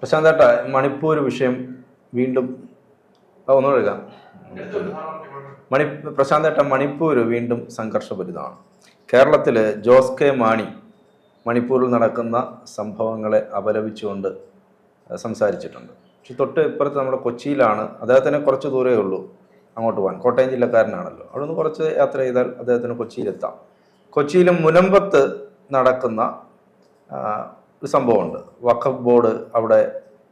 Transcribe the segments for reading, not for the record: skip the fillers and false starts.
പ്രശാന്തേട്ട, മണിപ്പൂർ വിഷയം വീണ്ടും ഒന്നുകൂടെ എഴുതാം. പ്രശാന്തേട്ട, മണിപ്പൂർ വീണ്ടും സംഘർഷഭരിതമാണ്. കേരളത്തിൽ ജോസ് കെ മാണി മണിപ്പൂരിൽ നടക്കുന്ന സംഭവങ്ങളെ അപലപിച്ചുകൊണ്ട് സംസാരിച്ചിട്ടുണ്ട്. പക്ഷെ തൊട്ട് ഇപ്പുറത്ത് നമ്മുടെ കൊച്ചിയിലാണ്, അദ്ദേഹത്തിന് കുറച്ച് ദൂരമേ ഉള്ളൂ അങ്ങോട്ട് പോകാൻ. കോട്ടയം ജില്ലക്കാരനാണല്ലോ, അവിടെ നിന്ന് കുറച്ച് യാത്ര ചെയ്താൽ അദ്ദേഹത്തിന് കൊച്ചിയിലെത്താം. കൊച്ചിയിലും മുനമ്പത്ത് നടക്കുന്ന ഒരു സംഭവമുണ്ട്. വഖഫ് ബോർഡ് അവിടെ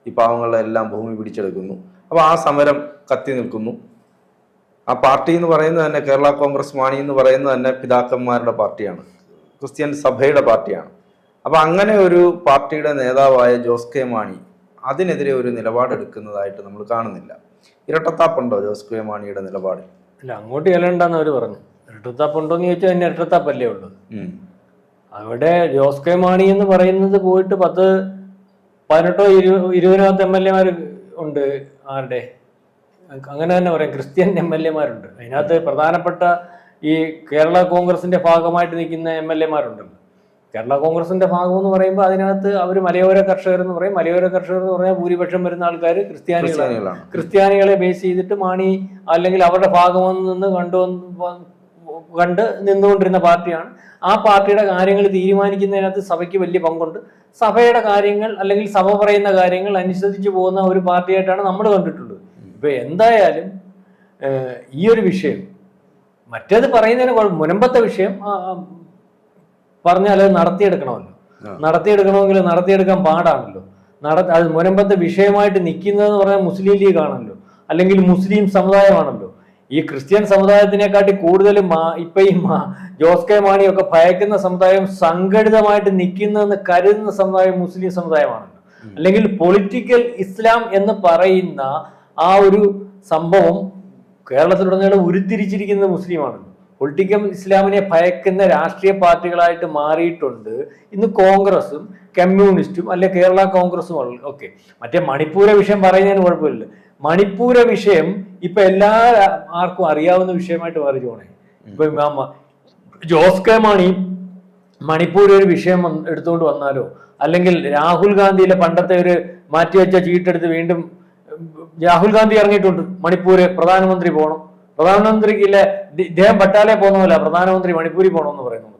ഈ പാവങ്ങളുടെ എല്ലാം ഭൂമി പിടിച്ചെടുക്കുന്നു. അപ്പോൾ ആ സമരം കത്തി നിൽക്കുന്നു. ആ പാർട്ടി എന്ന് പറയുന്നത് തന്നെ, കേരള കോൺഗ്രസ് മാണി എന്ന് പറയുന്നത് തന്നെ പിതാക്കന്മാരുടെ പാർട്ടിയാണ്, ക്രിസ്ത്യൻ സഭയുടെ പാർട്ടിയാണ്. അപ്പോൾ അങ്ങനെ ഒരു പാർട്ടിയുടെ നേതാവായ ജോസ് കെ മാണി അതിനെതിരെ ഒരു നിലപാടെടുക്കുന്നതായിട്ട് നമ്മൾ കാണുന്നില്ല. ഇരട്ടത്താപ്പുണ്ടോ ജോസ് കെ മാണിയുടെ നിലപാടിൽ? അല്ല, അങ്ങോട്ട് ചെല്ലണ്ടെന്ന് അവർ പറഞ്ഞു. ഇരട്ടത്താപ്പുണ്ടോന്ന് ചോദിച്ചാൽ തന്നെ ഇരട്ടത്താപ്പല്ലേ ഉള്ളത്. അവിടെ ജോസ് കെ മാണി എന്ന് പറയുന്നത് പോയിട്ട് 10-18 20 MLA ഉണ്ട്. ആരുടെ? അങ്ങനെ തന്നെ പറയാം, ക്രിസ്ത്യൻ MLA-മാരുണ്ട്. അതിനകത്ത് പ്രധാനപ്പെട്ട ഈ കേരള കോൺഗ്രസിന്റെ ഭാഗമായിട്ട് നിൽക്കുന്ന MLA-മാരുണ്ടല്ലോ. കേരള കോൺഗ്രസിന്റെ ഭാഗം എന്ന് പറയുമ്പോൾ അതിനകത്ത് അവർ മലയോര കർഷകർ എന്ന് പറയും. മലയോര കർഷകർ എന്ന് പറഞ്ഞാൽ ഭൂരിപക്ഷം വരുന്ന ആൾക്കാർ ക്രിസ്ത്യാനികളാണ്. ക്രിസ്ത്യാനികളെ ബേസ് ചെയ്തിട്ട് മാണി അല്ലെങ്കിൽ അവരുടെ ഭാഗമെന്ന് നിന്ന് കണ്ട് നിന്നുകൊണ്ടിരുന്ന പാർട്ടിയാണ്. ആ പാർട്ടിയുടെ കാര്യങ്ങൾ തീരുമാനിക്കുന്നതിനകത്ത് സഭയ്ക്ക് വലിയ പങ്കുണ്ട്. സഭയുടെ കാര്യങ്ങൾ അല്ലെങ്കിൽ സഭ പറയുന്ന കാര്യങ്ങൾ അനുസരിച്ച് പോകുന്ന ഒരു പാർട്ടിയായിട്ടാണ് നമ്മൾ കണ്ടിട്ടുള്ളത്. ഇപ്പൊ എന്തായാലും ഈ ഒരു വിഷയം മറ്റേത് പറയുന്നതിന് മുനമ്പത്തെ വിഷയം പറഞ്ഞാൽ അത് നടത്തിയെടുക്കണമല്ലോ. നടത്തിയെടുക്കണമെങ്കിൽ നടത്തിയെടുക്കാൻ പാടാണല്ലോ. അത് മുനമ്പത്തെ വിഷയമായിട്ട് നിൽക്കുന്നതെന്ന് പറഞ്ഞാൽ മുസ്ലിം ലീഗ് ആണല്ലോ, അല്ലെങ്കിൽ മുസ്ലിം സമുദായമാണല്ലോ. ഈ ക്രിസ്ത്യൻ സമുദായത്തിനെക്കാട്ടി കൂടുതലും ഇപ്പൊ ഈ ജോസ് കെ മാണിയൊക്കെ ഭയക്കുന്ന സമുദായം, സംഘടിതമായിട്ട് നിൽക്കുന്നതെന്ന് കരുതുന്ന സമുദായം മുസ്ലിം സമുദായമാണല്ലോ. അല്ലെങ്കിൽ പൊളിറ്റിക്കൽ ഇസ്ലാം എന്ന് പറയുന്ന ആ ഒരു സംഭവം കേരളത്തിലുടനീളം ഉരുത്തിരിച്ചിരിക്കുന്നത് മുസ്ലിമാണല്ലോ. പൊളിറ്റിക്കൽ ഇസ്ലാമിനെ ഭയക്കുന്ന രാഷ്ട്രീയ പാർട്ടികളായിട്ട് മാറിയിട്ടുണ്ട് ഇന്ന് കോൺഗ്രസും കമ്മ്യൂണിസ്റ്റും അല്ലെ കേരള കോൺഗ്രസും ഒക്കെ. മറ്റേ മണിപ്പൂര വിഷയം പറയുന്നതിന് കുഴപ്പമില്ല. മണിപ്പൂര വിഷയം ഇപ്പൊ ആർക്കും അറിയാവുന്ന വിഷയമായിട്ട് മാറി പോണേ. ഇപ്പൊ ജോസ് കെ മാണി മണിപ്പൂർ ഒരു വിഷയം എടുത്തുകൊണ്ട് വന്നാലോ, അല്ലെങ്കിൽ രാഹുൽ ഗാന്ധിയിലെ പണ്ടത്തെ ഒരു മാറ്റിവെച്ച ചീട്ടെടുത്ത് വീണ്ടും രാഹുൽ ഗാന്ധി ഇറങ്ങിയിട്ടുണ്ട്, മണിപ്പൂര് പ്രധാനമന്ത്രി പോകണം. പ്രധാനമന്ത്രിക്കില്ല, ഇദ്ദേഹം പട്ടാലെ പോകുന്ന പോലെ പ്രധാനമന്ത്രി മണിപ്പൂരിൽ പോകണമെന്ന് പറയുന്നത്.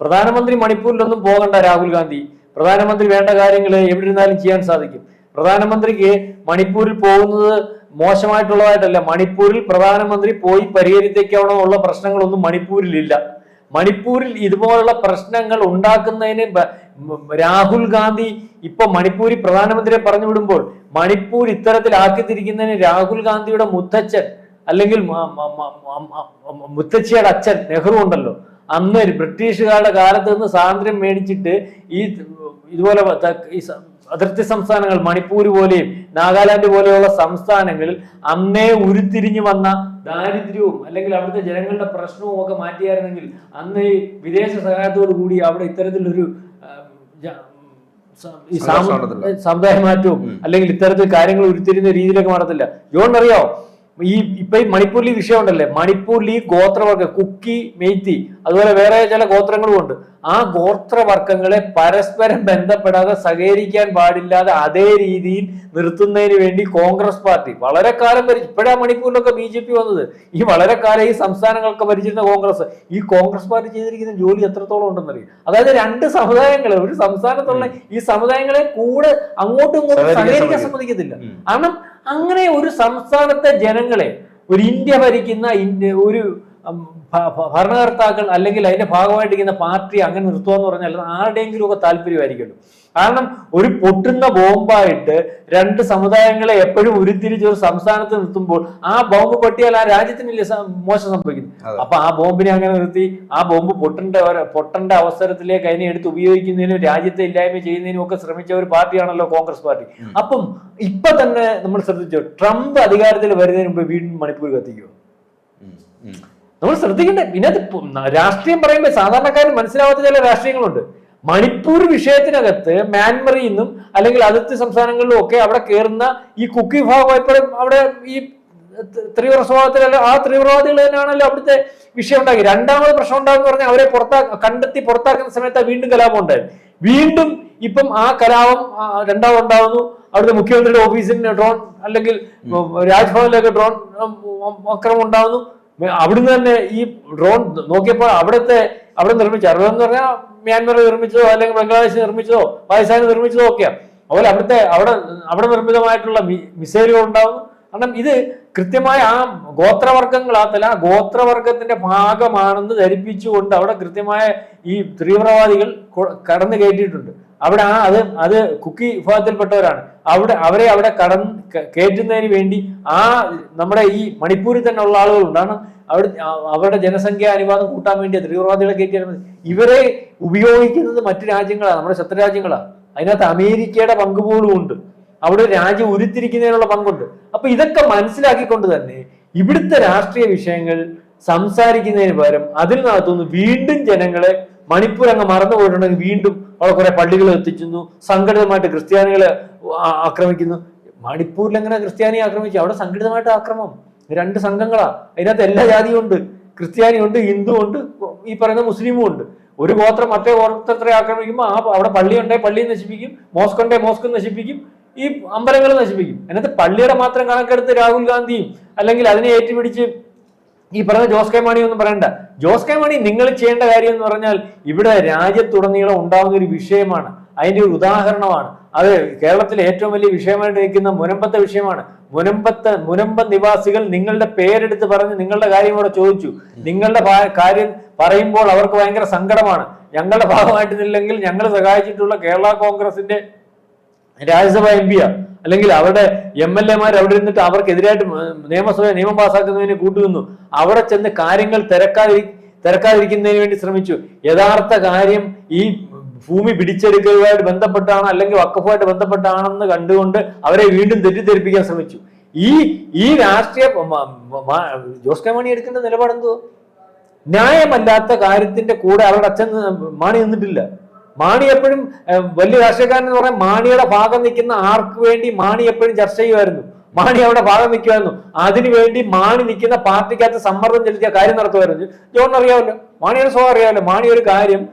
പ്രധാനമന്ത്രി മണിപ്പൂരിലൊന്നും പോകണ്ട രാഹുൽ ഗാന്ധി. പ്രധാനമന്ത്രി വേണ്ട കാര്യങ്ങൾ എവിടെ ഇരുന്നാലും ചെയ്യാൻ സാധിക്കും. പ്രധാനമന്ത്രിക്ക് മണിപ്പൂരിൽ പോകുന്നത് മോശമായിട്ടുള്ളതായിട്ടല്ല. മണിപ്പൂരിൽ പ്രധാനമന്ത്രി പോയി പരിഹരിക്കാനുള്ള പ്രശ്നങ്ങളൊന്നും മണിപ്പൂരിലില്ല. മണിപ്പൂരിൽ ഇതുപോലുള്ള പ്രശ്നങ്ങൾ ഉണ്ടാക്കുന്നതിന് രാഹുൽ ഗാന്ധി ഇപ്പൊ മണിപ്പൂരിൽ പ്രധാനമന്ത്രിയെ പറഞ്ഞു വിടുമ്പോൾ മണിപ്പൂർ ഇത്തരത്തിലാക്കി തിരിക്കുന്നതിന് രാഹുൽ ഗാന്ധിയുടെ മുത്തച്ഛൻ അല്ലെങ്കിൽ മുത്തച്ഛിയുടെ അച്ഛൻ നെഹ്റു ഉണ്ടല്ലോ, അന്ന് ബ്രിട്ടീഷുകാരുടെ കാലത്ത് നിന്ന് സ്വാതന്ത്ര്യം മേടിച്ചിട്ട് ഇതുപോലെ അതിർത്തി സംസ്ഥാനങ്ങൾ മണിപ്പൂർ പോലെയും നാഗാലാൻഡ് പോലെയുള്ള സംസ്ഥാനങ്ങളിൽ അന്നേ ഉരുത്തിരിഞ്ഞു വന്ന ദാരിദ്ര്യവും അല്ലെങ്കിൽ അവിടുത്തെ ജനങ്ങളുടെ പ്രശ്നവും ഒക്കെ മാറ്റിയായിരുന്നെങ്കിൽ അന്ന് ഈ വിദേശ സഹായത്തോടു കൂടി അവിടെ ഇത്തരത്തിലൊരു സമുദായ മാറ്റവും അല്ലെങ്കിൽ ഇത്തരത്തിൽ കാര്യങ്ങൾ ഉരുത്തിരിയുന്ന രീതിയിലൊക്കെ നടത്തില്ല. ജോൺ അറിയാവോ, ഇപ്പൊ ഈ മണിപ്പൂരിൽ വിഷയം ഉണ്ടല്ലേ, മണിപ്പൂരിൽ ഈ ഗോത്രവർഗം കുക്കി, മെയ്ത്തി അതുപോലെ വേറെ ചില ഗോത്രങ്ങളും ഉണ്ട്. ആ ഗോത്രവർഗങ്ങളെ പരസ്പരം ബന്ധപ്പെടാതെ സഹകരിക്കാൻ പാടില്ലാതെ അതേ രീതിയിൽ നിർത്തുന്നതിന് വേണ്ടി കോൺഗ്രസ് പാർട്ടി വളരെ കാലം ഇപ്പോഴാ മണിപ്പൂരിലൊക്കെ BJP വന്നത്. ഈ വളരെ കാലം ഈ സംസ്ഥാനങ്ങളൊക്കെ ഭരിച്ചിരുന്ന കോൺഗ്രസ്, ഈ കോൺഗ്രസ് പാർട്ടി ചെയ്തിരിക്കുന്ന ജോലി എത്രത്തോളം ഉണ്ടെന്നറിയാം. അതായത് രണ്ട് സമുദായങ്ങളെ, ഒരു സംസ്ഥാനത്തുള്ള ഈ സമുദായങ്ങളെ കൂടെ അങ്ങോട്ടും ഇങ്ങോട്ടും സഹകരിക്കാൻ സമ്മതിക്കത്തില്ല. കാരണം അങ്ങനെ ഒരു സംസ്ഥാനത്തെ ജനങ്ങളെ ഒരു ഇന്ത്യ ഭരിക്കുന്ന ഒരു ഭരണകർത്താക്കൾ അല്ലെങ്കിൽ അതിന്റെ ഭാഗമായിട്ടിരിക്കുന്ന പാർട്ടി അങ്ങനെ നിർത്തുക എന്ന് പറഞ്ഞാൽ ആരുടെയെങ്കിലും ഒക്കെ താല്പര്യമായിരിക്കുമല്ലോ. കാരണം ഒരു പൊട്ടുന്ന ബോംബായിട്ട് രണ്ട് സമുദായങ്ങളെ എപ്പോഴും ഉരുത്തിരിച്ച് ഒരു സംസ്ഥാനത്ത് നിർത്തുമ്പോൾ ആ ബോംബ് പൊട്ടിയാൽ ആ രാജ്യത്തിനല്ലേ മോശം സംഭവിക്കുന്നു. അപ്പൊ ആ ബോംബിനെ അങ്ങനെ നിർത്തി ആ ബോംബ് പൊട്ടേണ്ട അവസരത്തിലേക്ക് അതിനെ എടുത്ത് ഉപയോഗിക്കുന്നതിനും രാജ്യത്തെ ഇല്ലായ്മ ചെയ്യുന്നതിനും ഒക്കെ ശ്രമിച്ച ഒരു പാർട്ടിയാണല്ലോ കോൺഗ്രസ് പാർട്ടി. അപ്പം ഇപ്പൊ തന്നെ നമ്മൾ ശ്രദ്ധിച്ചോ, ട്രംപ് അധികാരത്തിൽ വരുന്നതിന് മുമ്പ് വീണ്ടും മണിപ്പൂർ കത്തിക്കുമോ? നമ്മൾ ശ്രദ്ധിക്കണ്ടേ. പിന്നെ രാഷ്ട്രീയം പറയുമ്പോൾ സാധാരണക്കാരൻ മനസ്സിലാവാത്ത ചില രാഷ്ട്രീയങ്ങളുണ്ട്. മണിപ്പൂർ വിഷയത്തിനകത്ത് മ്യാൻമറിൽ നിന്നും അല്ലെങ്കിൽ അതിർത്തി സംസ്ഥാനങ്ങളിലും ഒക്കെ അവിടെ കയറുന്ന ഈ കുക്കി വിഭാഗം അവിടെ ഈ തീവ്ര സ്വഭാവത്തിലല്ല, ആ തീവ്രവാദികൾ തന്നെയാണല്ലോ അവിടുത്തെ വിഷയം ഉണ്ടാക്കി. രണ്ടാമത് പ്രശ്നം ഉണ്ടാകുന്ന പറഞ്ഞാൽ അവരെ കണ്ടെത്തി പുറത്താക്കുന്ന സമയത്ത് വീണ്ടും കലാപം ഉണ്ടായി. വീണ്ടും ഇപ്പം ആ കലാപം രണ്ടാമതുണ്ടാവുന്നു. അവിടുത്തെ മുഖ്യമന്ത്രിയുടെ ഓഫീസിന് ഡ്രോൺ അല്ലെങ്കിൽ രാജ്ഭവനിലൊക്കെ ഡ്രോൺ ആക്രമണം ഉണ്ടാവുന്നു. അവിടുന്ന് തന്നെ ഈ ഡ്രോൺ നോക്കിയപ്പോൾ അവിടെ നിർമ്മിച്ച അറുപതെന്ന് പറഞ്ഞാൽ മ്യാൻമർ നിർമ്മിച്ചതോ അല്ലെങ്കിൽ ബംഗ്ലാദേശ് നിർമ്മിച്ചതോ പാകിസ്ഥാൻ നിർമ്മിച്ചതോ ഒക്കെയാണ്. അതുപോലെ അവിടെ നിർമ്മിതമായിട്ടുള്ള മിസൈലുകൾ ഉണ്ടാവുന്നു. കാരണം ഇത് കൃത്യമായ ആ ഗോത്രവർഗങ്ങളാത്തല്ല, ആ ഗോത്രവർഗത്തിന്റെ ഭാഗമാണെന്ന് ധരിപ്പിച്ചുകൊണ്ട് അവിടെ കൃത്യമായ ഈ തീവ്രവാദികൾ കടന്നു കയറ്റിയിട്ടുണ്ട്. അവിടെ അത് കുക്കി വിഭാഗത്തിൽപ്പെട്ടവരാണ്. അവരെ അവിടെ കയറ്റുന്നതിന് വേണ്ടി നമ്മുടെ ഈ മണിപ്പൂരിൽ തന്നെ ഉള്ള ആളുകളുണ്ടാണ്. അവരുടെ ജനസംഖ്യ അനുപാതം കൂട്ടാൻ വേണ്ടി തീവ്രവാദികളെ കയറ്റിയാൽ ഇവരെ ഉപയോഗിക്കുന്നത് മറ്റു രാജ്യങ്ങളാണ്, നമ്മുടെ ശത്രുരാജ്യങ്ങളാണ്. അതിനകത്ത് അമേരിക്കയുടെ പങ്ക് പോലും ഉണ്ട്. അവിടെ രാജ്യം ഉരുത്തിരിക്കുന്നതിനുള്ള പങ്കുണ്ട്. അപ്പൊ ഇതൊക്കെ മനസ്സിലാക്കിക്കൊണ്ട് തന്നെ ഇവിടുത്തെ രാഷ്ട്രീയ വിഷയങ്ങൾ സംസാരിക്കുന്നതിന് പകരം അതിനകത്തുനിന്ന് വീണ്ടും ജനങ്ങളെ മണിപ്പൂർ അങ്ങ് മറന്നു പോയിട്ടുണ്ടെങ്കിൽ വീണ്ടും അവിടെ കുറെ പള്ളികൾ എത്തിക്കുന്നു, സംഘടിതമായിട്ട് ക്രിസ്ത്യാനികളെ ആക്രമിക്കുന്നു. മണിപ്പൂരിൽ എങ്ങനെ ക്രിസ്ത്യാനിയെ ആക്രമിച്ചു? അവിടെ സംഘടിതമായിട്ട് ആക്രമം. 2 സംഘങ്ങളാ. അതിനകത്ത് എല്ലാ ജാതിയും ഉണ്ട്, ക്രിസ്ത്യാനിയുണ്ട്, ഹിന്ദു ഉണ്ട്, ഈ പറയുന്ന മുസ്ലിമും ഉണ്ട്. ഒരു ഗോത്രം മറ്റേ ഗോത്രത്തെ ആക്രമിക്കുമ്പോൾ അവിടെ പള്ളി ഉണ്ടെങ്കിൽ പള്ളി നശിപ്പിക്കും, മോസ്ക് ഉണ്ടെങ്കിൽ മോസ്ക് നശിപ്പിക്കും, ഈ അമ്പലങ്ങൾ നശിപ്പിക്കും. അതിനകത്ത് പള്ളിയുടെ മാത്രം കണക്കെടുത്ത് രാഹുൽ ഗാന്ധിയും അല്ലെങ്കിൽ അതിനെ ഏറ്റുപിടിച്ച് ഈ പറഞ്ഞ ജോസ് കെ മാണി ഒന്നും പറയണ്ട. ജോസ് കെ മാണി നിങ്ങൾ ചെയ്യേണ്ട കാര്യം എന്ന് പറഞ്ഞാൽ ഇവിടെ രാജ്യത്തുടനീളം ഉണ്ടാകുന്ന ഒരു വിഷയമാണ്, അതിന്റെ ഒരു ഉദാഹരണമാണ്. അത് കേരളത്തിലെ ഏറ്റവും വലിയ വിഷയമായിട്ട് നിൽക്കുന്ന മുനമ്പത്തെ വിഷയമാണ്. മുനമ്പം നിവാസികൾ നിങ്ങളുടെ പേരെടുത്ത് പറഞ്ഞ് നിങ്ങളുടെ കാര്യം ഇവിടെ ചോദിച്ചു. നിങ്ങളുടെ കാര്യം പറയുമ്പോൾ അവർക്ക് ഭയങ്കര സങ്കടമാണ്. ഞങ്ങളുടെ ഭാഗമായിട്ടില്ലെങ്കിൽ ഞങ്ങൾ സഹായിച്ചിട്ടുള്ള കേരള കോൺഗ്രസിന്റെ രാജ്യസഭ MP അല്ലെങ്കിൽ അവരുടെ MLA അവിടെ ഇരുന്നിട്ട് അവർക്കെതിരായിട്ട് നിയമം പാസ്സാക്കുന്നതിന് കൂട്ടുനിന്നു. അവിടെ ചെന്ന് കാര്യങ്ങൾ തിരക്കാതിരിക്കുന്നതിന് വേണ്ടി ശ്രമിച്ചു. യഥാർത്ഥ കാര്യം ഈ ഭൂമി പിടിച്ചെടുക്കുകയുമായിട്ട് ബന്ധപ്പെട്ടാണ് അല്ലെങ്കിൽ വഖഫുമായിട്ട് ബന്ധപ്പെട്ടാണെന്ന് കണ്ടുകൊണ്ട് അവരെ വീണ്ടും തെറ്റിദ്ധരിപ്പിക്കാൻ ശ്രമിച്ചു. ഈ രാഷ്ട്രീയ ജോസ് കെ മാണി എടുക്കേണ്ട നിലപാടെന്തോ? ന്യായമല്ലാത്ത കാര്യത്തിന്റെ കൂടെ അവരുടെ അച്ഛൻ മാണി നിന്നിട്ടില്ല. മാണി എപ്പോഴും വലിയ രാഷ്ട്രീയക്കാരൻ എന്ന് പറയാൻ മാണിയുടെ ഭാഗം നിൽക്കുന്ന ആർക്ക് വേണ്ടി മാണി എപ്പോഴും ചർച്ച ചെയ്യുമായിരുന്നു. മാണി അവിടെ ഭാഗം നിൽക്കുമായിരുന്നു. അതിനുവേണ്ടി മാണി നിൽക്കുന്ന പാർട്ടിക്കകത്ത് സമ്മർദ്ദം ചെലുത്തിയ കാര്യം നടത്തുമായിരുന്നു. ജോൺ അറിയാമല്ലോ, മാണിയുടെ സ്വഭാവം അറിയാമല്ലോ. മാണി ഒരു കാര്യം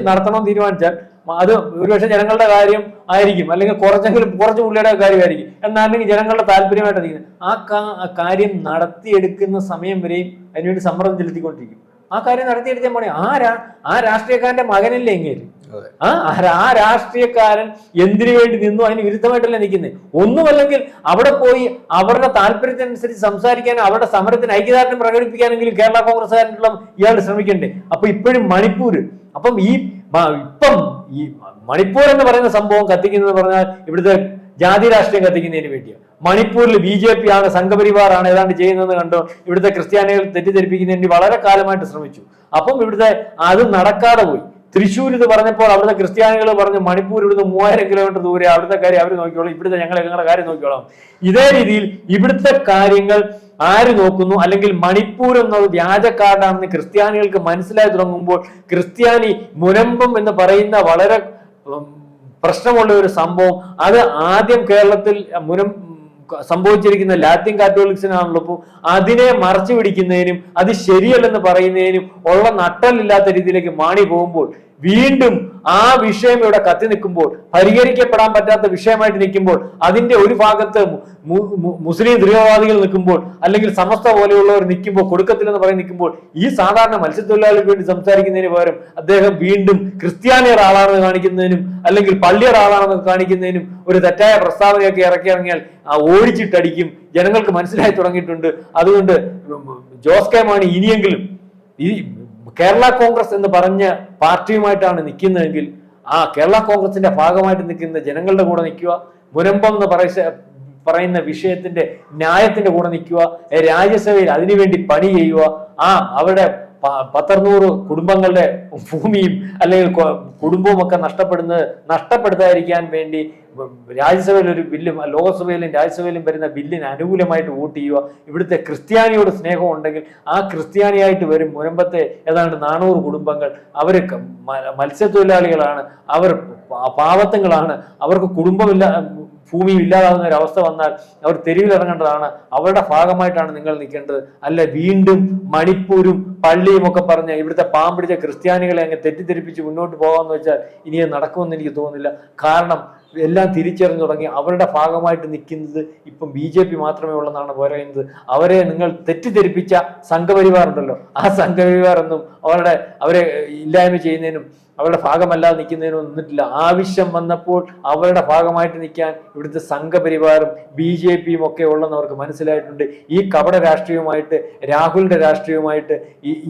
നടത്തണം തീരുമാനിച്ചാൽ അത് ഒരുപക്ഷെ ജനങ്ങളുടെ കാര്യം ആയിരിക്കും, അല്ലെങ്കിൽ കുറച്ച് പുള്ളിയുടെ കാര്യമായിരിക്കും, എന്നാണെങ്കിൽ ജനങ്ങളുടെ താല്പര്യമായിട്ട് നിൽക്കുന്നത് ആ കാര്യം നടത്തിയെടുക്കുന്ന സമയം വരെയും അതിനുവേണ്ടി സമ്മർദ്ദം ചെലുത്തിക്കൊണ്ടിരിക്കും. ആ കാര്യം നടത്തിയെടുക്കാൻ പാടില്ല. ആ രാഷ്ട്രീയക്കാരന്റെ മകനല്ലേ എങ്ങനെ? ആ രാഷ്ട്രീയക്കാരൻ എന്തിനു വേണ്ടി നിന്നു? അതിന് വിരുദ്ധമായിട്ടല്ലേ നിൽക്കുന്നത്? ഒന്നുമല്ലെങ്കിൽ അവിടെ പോയി അവരുടെ താല്പര്യത്തിനനുസരിച്ച് സംസാരിക്കാനും അവരുടെ സമരത്തിന് ഐക്യദാർഢ്യം പ്രകടിപ്പിക്കാനെങ്കിലും കേരള കോൺഗ്രസ്സുകാരനുള്ള ഇയാൾ ശ്രമിക്കണ്ടേ? അപ്പൊ ഇപ്പോഴും മണിപ്പൂര്, അപ്പം ഈ മണിപ്പൂർ എന്ന് പറയുന്ന സംഭവം കത്തിക്കുന്നത് പറഞ്ഞാൽ ഇവിടുത്തെ ജാതി രാഷ്ട്രീയം കത്തിക്കുന്നതിന് വേണ്ടിയാണ്. മണിപ്പൂരിൽ BJP ആണ്, സംഘപരിവാറാണ് ഏതാണ്ട് ചെയ്യുന്നതെന്ന് കണ്ടോ ഇവിടുത്തെ ക്രിസ്ത്യാനികൾ തെറ്റിദ്ധരിപ്പിക്കുന്നതിന് വേണ്ടി വളരെ കാലമായിട്ട് ശ്രമിച്ചു. അപ്പം ഇവിടുത്തെ അത് നടക്കാതെ പോയി. തൃശ്ശൂർ ഇത് പറഞ്ഞപ്പോൾ അവിടുത്തെ ക്രിസ്ത്യാനികൾ പറഞ്ഞു മണിപ്പൂർ ഇവിടുന്ന് 3000 കിലോമീറ്റർ ദൂരെ, അവിടുത്തെ കാര്യം അവർ നോക്കിക്കോളും, ഇവിടുത്തെ ഞങ്ങളുടെ കാര്യം നോക്കിക്കോളാം. ഇതേ രീതിയിൽ ഇവിടുത്തെ കാര്യങ്ങൾ ആര് നോക്കുന്നു? അല്ലെങ്കിൽ മണിപ്പൂർ എന്നത് വ്യാജ കാർഡാണെന്ന് ക്രിസ്ത്യാനികൾക്ക് മനസ്സിലായി തുടങ്ങുമ്പോൾ ക്രിസ്ത്യാനി മുനമ്പം എന്ന് പറയുന്ന വളരെ പ്രശ്നമുള്ള ഒരു സംഭവം അത് ആദ്യം കേരളത്തിൽ സംഭവിച്ചിരിക്കുന്ന ലാറ്റിൻ കാത്തോലിക്സിനാണല്ലോ. ഇപ്പോൾ അതിനെ മറച്ചു പിടിക്കുന്നതിനും അത് ശരിയല്ലെന്ന് പറയുന്നതിനും ഉള്ള നട്ടലില്ലാത്ത രീതിയിലേക്ക് മാണി പോകുമ്പോൾ വീണ്ടും ആ വിഷയം ഇവിടെ കത്തി നിൽക്കുമ്പോൾ, പരിഹരിക്കപ്പെടാൻ പറ്റാത്ത വിഷയമായിട്ട് നിൽക്കുമ്പോൾ, അതിന്റെ ഒരു ഭാഗത്ത് മുസ്ലിം തീവ്രവാദികൾ നിൽക്കുമ്പോൾ അല്ലെങ്കിൽ സമസ്ത പോലെയുള്ളവർ നിൽക്കുമ്പോൾ, കൊടുക്കത്തില്ലെന്ന് പറഞ്ഞ് നിൽക്കുമ്പോൾ ഈ സാധാരണ മത്സ്യത്തൊഴിലാളികൾക്ക് വേണ്ടി സംസാരിക്കുന്നതിന് പകരം അദ്ദേഹം വീണ്ടും ക്രിസ്ത്യാനിയുടെ ആളാണെന്ന് കാണിക്കുന്നതിനും അല്ലെങ്കിൽ പള്ളിയുടെ ആളാണെന്ന് കാണിക്കുന്നതിനും ഒരു തെറ്റായ പ്രസ്താവനയൊക്കെ ഇറങ്ങിയാൽ ഓടിച്ചിട്ടടിക്കും. ജനങ്ങൾക്ക് മനസ്സിലായി തുടങ്ങിയിട്ടുണ്ട്. അതുകൊണ്ട് ജോസ് കെ മാണി ഇനിയെങ്കിലും ഈ കേരള കോൺഗ്രസ് എന്ന് പറഞ്ഞ പാർട്ടിയുമായിട്ടാണ് നിൽക്കുന്നതെങ്കിൽ ആ കേരള കോൺഗ്രസിന്റെ ഭാഗമായിട്ട് നിൽക്കുന്ന ജനങ്ങളുടെ കൂടെ നിൽക്കുക, മുനമ്പം എന്ന് പറയുന്ന വിഷയത്തിന്റെ ന്യായത്തിന്റെ കൂടെ നിൽക്കുക, രാജ്യസഭയിൽ അതിനുവേണ്ടി പണി ചെയ്യുക, അവരുടെ 100 കുടുംബങ്ങളുടെ ഭൂമിയും അല്ലെങ്കിൽ കുടുംബവും ഒക്കെ നഷ്ടപ്പെടുത്താതിരിക്കാൻ വേണ്ടി രാജ്യസഭയിൽ ഒരു ബില്ലും ലോകസഭയിലും രാജ്യസഭയിലും വരുന്ന ബില്ലിന് അനുകൂലമായിട്ട് വോട്ട് ചെയ്യുക. ഇവിടുത്തെ ക്രിസ്ത്യാനിയോട് സ്നേഹം ഉണ്ടെങ്കിൽ ആ ക്രിസ്ത്യാനിയായിട്ട് വരും മുനമ്പത്തെ ഏതാണ്ട് 400 കുടുംബങ്ങൾ. അവർ മത്സ്യത്തൊഴിലാളികളാണ്, അവർ പാവത്തങ്ങളാണ്, അവർക്ക് കുടുംബമില്ല, ഭൂമിയും ഇല്ലാതാകുന്ന ഒരു അവസ്ഥ വന്നാൽ അവർ തെരുവിലിറങ്ങേണ്ടതാണ്. അവരുടെ ഭാഗമായിട്ടാണ് നിങ്ങൾ നിൽക്കേണ്ടത്. അല്ല വീണ്ടും മണിപ്പൂരും പള്ളിയും ഒക്കെ പറഞ്ഞ് ഇവിടുത്തെ പാമ്പിടിച്ച ക്രിസ്ത്യാനികളെ അങ്ങ് തെറ്റിദ്ധരിപ്പിച്ച് മുന്നോട്ട് പോകാമെന്ന് വെച്ചാൽ ഇനി അത് നടക്കുമെന്ന് എനിക്ക് തോന്നുന്നില്ല. കാരണം എല്ലാം തിരിച്ചറിഞ്ഞു തുടങ്ങി. അവരുടെ ഭാഗമായിട്ട് നിൽക്കുന്നത് ഇപ്പം BJP മാത്രമേ ഉള്ളെന്നാണ് പറയുന്നത്. അവരെ നിങ്ങൾ തെറ്റിദ്ധരിപ്പിച്ച സംഘപരിവാർ ഉണ്ടല്ലോ, ആ സംഘപരിവാർ ഒന്നും അവരെ ഇല്ലായ്മ ചെയ്യുന്നതിനും അവരുടെ ഭാഗമല്ലാതെ നിൽക്കുന്നതിനും നിന്നിട്ടില്ല. ആവശ്യം വന്നപ്പോൾ അവരുടെ ഭാഗമായിട്ട് നിൽക്കാൻ ഇവിടുത്തെ സംഘപരിവാറും BJPയും ഒക്കെ ഉള്ളെന്ന് അവർക്ക് മനസ്സിലായിട്ടുണ്ട്. ഈ കപട രാഷ്ട്രീയവുമായിട്ട് രാഹുലിന്റെ രാഷ്ട്രീയവുമായിട്ട്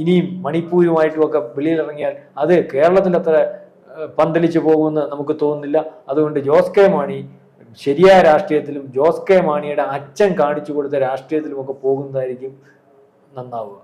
ഇനിയും മണിപ്പൂരുമായിട്ടും ഒക്കെ വെളിയിലിറങ്ങിയാൽ അത് കേരളത്തിലത്ര പന്തലിച്ചു പോകുമെന്ന് നമുക്ക് തോന്നുന്നില്ല. അതുകൊണ്ട് ജോസ് കെ മാണി ശരിയായ രാഷ്ട്രീയത്തിലും ജോസ് കെ മാണിയുടെ അച്ഛൻ കാണിച്ചു കൊടുത്ത രാഷ്ട്രീയത്തിലും ഒക്കെ പോകുന്നതായിരിക്കും നന്നാവുക.